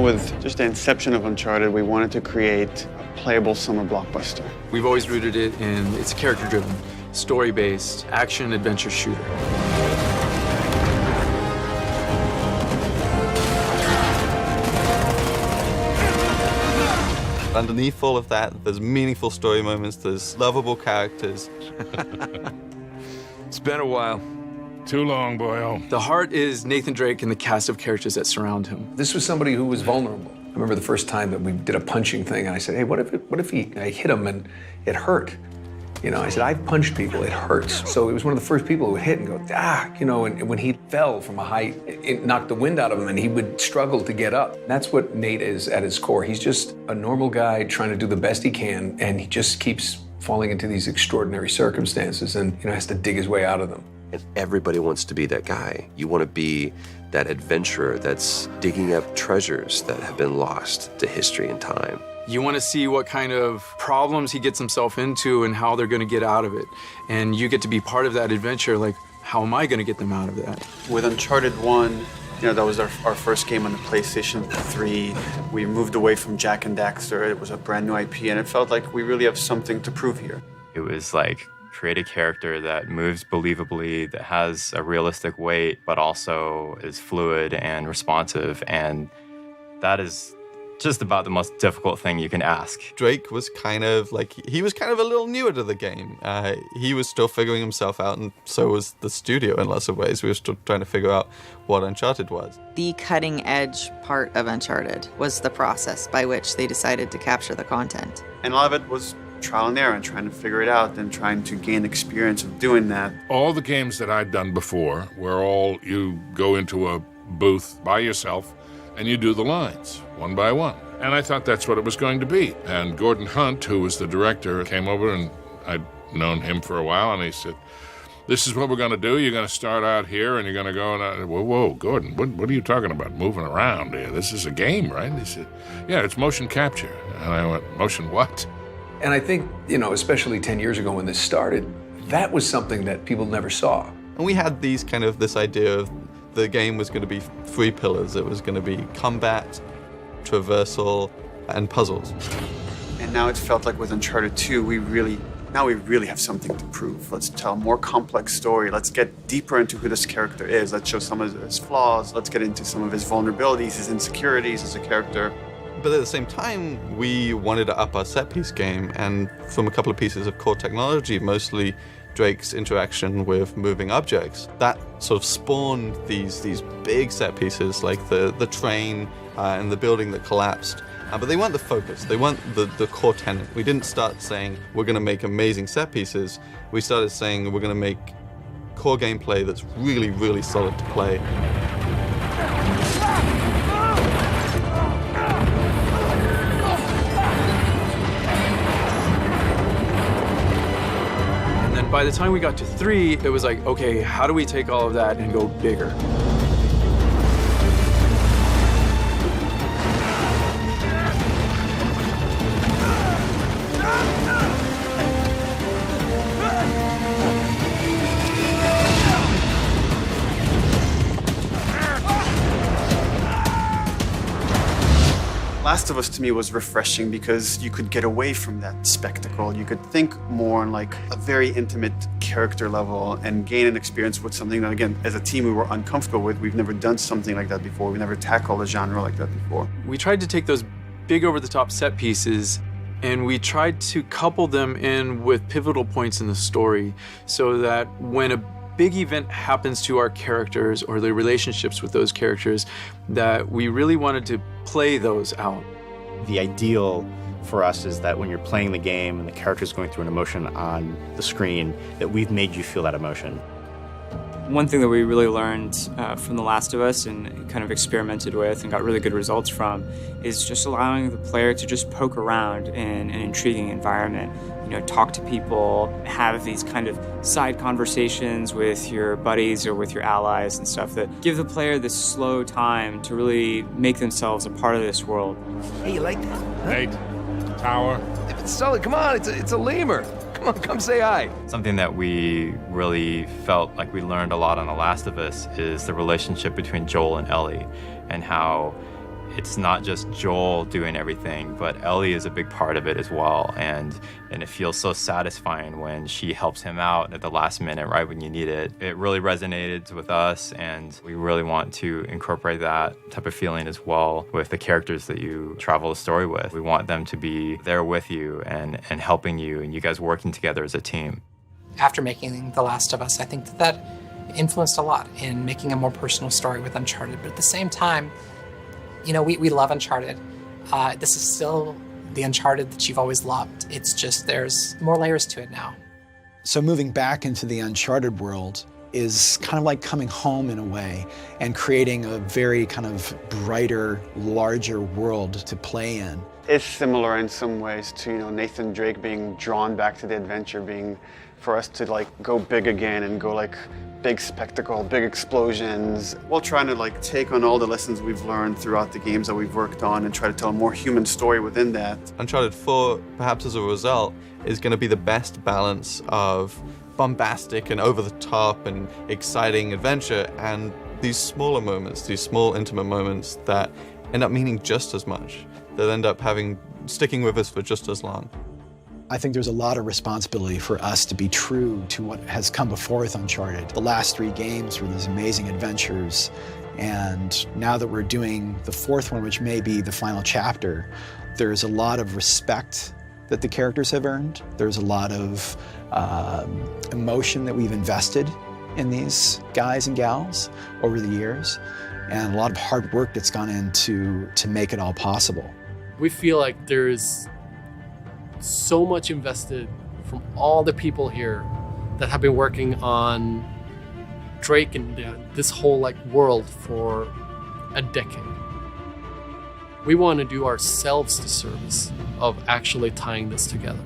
with just the inception of Uncharted, we wanted to create a playable summer blockbuster. We've always rooted it in, it's character-driven, story-based, action-adventure shooter. Underneath all of that, there's meaningful story moments, there's lovable characters. It's been a while. Too long, boyo. The heart is Nathan Drake and the cast of characters that surround him. This was somebody who was vulnerable. I remember the first time that we did a punching thing, and I said, hey, what if I hit him and it hurt? You know, I said, I've punched people, it hurts. So it was one of the first people who would hit and go, you know, and when he fell from a height, it knocked the wind out of him and he would struggle to get up. That's what Nate is at his core. He's just a normal guy trying to do the best he can, and he just keeps falling into these extraordinary circumstances and, you know, has to dig his way out of them. And everybody wants to be that guy. You want to be that adventurer that's digging up treasures that have been lost to history and time. You want to see what kind of problems he gets himself into and how they're going to get out of it. And you get to be part of that adventure, like, how am I going to get them out of that? With Uncharted 1, you know, that was our first game on the PlayStation 3. We moved away from Jack and Daxter. It was a brand new IP, and it felt like we really have something to prove here. It was like, create a character that moves believably, that has a realistic weight, but also is fluid and responsive. And that is just about the most difficult thing you can ask. Drake was kind of like, he was kind of a little newer to the game. He was still figuring himself out, and so was the studio in lots of ways. We were still trying to figure out what Uncharted was. The cutting edge part of Uncharted was the process by which they decided to capture the content. And a lot of it was trial and error and trying to figure it out and trying to gain experience of doing that. All the games that I'd done before were all you go into a booth by yourself and you do the lines one by one. And I thought that's what it was going to be. And Gordon Hunt, who was the director, came over, and I'd known him for a while, and he said, this is what we're going to do. You're going to start out here, and you're going to go, and whoa, Gordon, what are you talking about, moving around here? This is a game, right? And he said, yeah, it's motion capture. And I went, motion what? And I think, you know, especially 10 years ago when this started, that was something that people never saw. And we had this idea of the game was going to be 3 pillars. It was going to be combat, traversal, and puzzles. And now it felt like with Uncharted 2, we really have something to prove. Let's tell a more complex story. Let's get deeper into who this character is. Let's show some of his flaws. Let's get into some of his vulnerabilities, his insecurities as a character. But at the same time, we wanted to up our set-piece game, and from a couple of pieces of core technology, mostly Drake's interaction with moving objects, that sort of spawned these big set pieces like the train and the building that collapsed. But they weren't the focus. They weren't the core tenet. We didn't start saying we're going to make amazing set pieces. We started saying we're going to make core gameplay that's really, really solid to play. By the time we got to 3, it was like, okay, how do we take all of that and go bigger? Last of Us to me was refreshing because you could get away from that spectacle. You could think more on like a very intimate character level and gain an experience with something that, again, as a team we were uncomfortable with. We've never done something like that before. We've never tackled a genre like that before. We tried to take those big over-the-top set pieces and we tried to couple them in with pivotal points in the story so that when a big event happens to our characters or the relationships with those characters, that we really wanted to play those out. The ideal for us is that when you're playing the game and the character's going through an emotion on the screen, that we've made you feel that emotion. One thing that we really learned from The Last of Us and kind of experimented with and got really good results from is just allowing the player to just poke around in an intriguing environment. You know, talk to people, have these kind of side conversations with your buddies or with your allies and stuff that give the player this slow time to really make themselves a part of this world. Hey, you like that? Huh? Nate, Tower. It's Sully, come on, it's a lemur. Come on, come say hi. Something that we really felt like we learned a lot on The Last of Us is the relationship between Joel and Ellie, and how it's not just Joel doing everything, but Ellie is a big part of it as well. And it feels so satisfying when she helps him out at the last minute, right when you need it. It really resonated with us, and we really want to incorporate that type of feeling as well with the characters that you travel the story with. We want them to be there with you and helping you, and you guys working together as a team. After making The Last of Us, I think that influenced a lot in making a more personal story with Uncharted. But at the same time, you know, we love Uncharted. This is still the Uncharted that you've always loved. It's just there's more layers to it now. So moving back into the Uncharted world is kind of like coming home in a way and creating a very kind of brighter, larger world to play in. It's similar in some ways to, you know, Nathan Drake being drawn back to the adventure, being for us to like go big again and go like big spectacle, big explosions, while trying to like take on all the lessons we've learned throughout the games that we've worked on and try to tell a more human story within that. Uncharted 4, perhaps as a result, is going to be the best balance of bombastic and over-the-top and exciting adventure and these smaller moments, these small intimate moments that end up meaning just as much, that end up sticking with us for just as long. I think there's a lot of responsibility for us to be true to what has come before with Uncharted. The last 3 games were these amazing adventures, and now that we're doing the 4th one, which may be the final chapter, there's a lot of respect that the characters have earned. There's a lot of emotion that we've invested in these guys and gals over the years, and a lot of hard work that's gone into to make it all possible. We feel like there is so much invested from all the people here that have been working on Drake and this whole like world for a decade. We want to do ourselves the service of actually tying this together.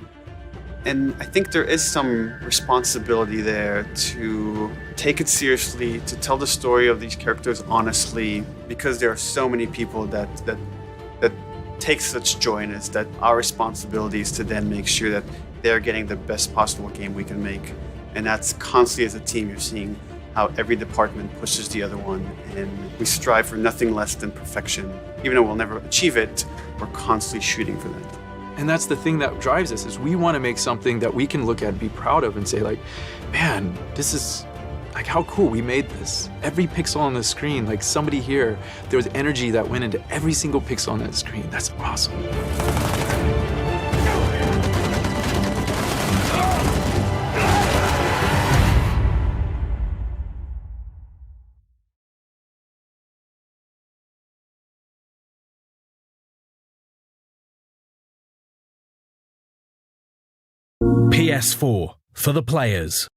And I think there is some responsibility there to take it seriously, to tell the story of these characters honestly, because there are so many people that take such joy in it, that our responsibility is to then make sure that they're getting the best possible game we can make. And that's constantly as a team, you're seeing how every department pushes the other one, and we strive for nothing less than perfection. Even though we'll never achieve it, we're constantly shooting for that. And that's the thing that drives us, is we want to make something that we can look at and be proud of and say like, man, this is like how cool we made this. Every pixel on the screen, like somebody here, there was energy that went into every single pixel on that screen. That's awesome. PS4 for the players.